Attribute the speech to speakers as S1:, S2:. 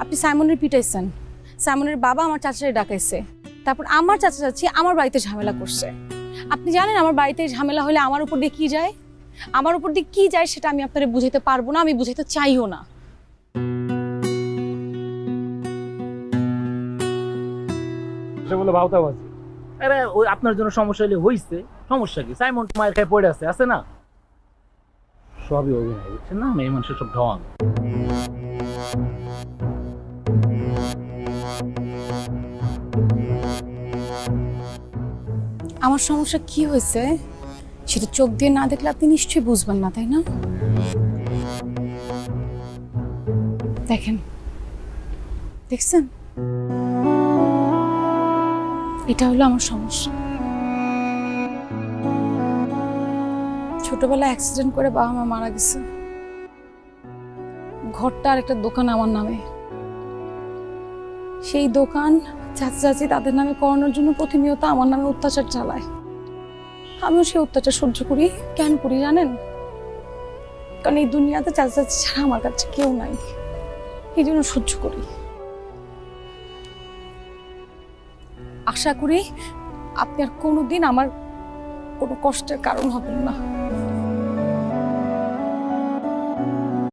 S1: আপনি সাইমনের পিটাইছেন, সাইমনের বাবা আমার চাচারে ডাকাইছে, তারপর আমার চাচা চাচি আমার বাড়িতে ঝামেলা করছে। আপনি জানেন আমার বাড়িতে ঝামেলা হলে আমার উপর দিয়ে কি যায়? আমার উপর দিয়ে কি যায় সেটা আমি আপনাদের বুঝাইতে পারবো না, আমি বুঝাইতে চাইও না।
S2: বলে ভাওতাবাজি।
S3: আরে ওই আপনার জন্য সমস্যা হলে হইছে, সমস্যা কি? সাইমন মায়ের খায় পড়ে আছে না? সবই অভিনয়, বুঝছেন না? মেয়ে মানুষের সব ঢং।
S1: আমার সমস্যা কি হয়েছে সেটা চোখ দিয়ে না দেখলে আপনি নিশ্চয়ই বুঝবেন না, তাই না? দেখেন, দেখছেন, এটা হলো আমার সমস্যা। ছোটবেলায় অ্যাক্সিডেন্ট করে বাবা মা মারা গেছে, ঘরটা আর একটা দোকান আমার নামে। সেই দোকান চাচা চাচি তাদের নামে করানোর জন্য প্রতিনিয়ত আমার নামে অত্যাচার চালায়। আমিও সেই অত্যাচার সহ্য করি। কেন করি জানেন? কারণ এই দুনিয়াতে চাচা চাচি ছাড়া আমার কাছে কেউ নাই, এই জন্য সহ্য করি। আশা করি আপনি আর কোনোদিন আমার কোনো কষ্টের কারণ হবেন না।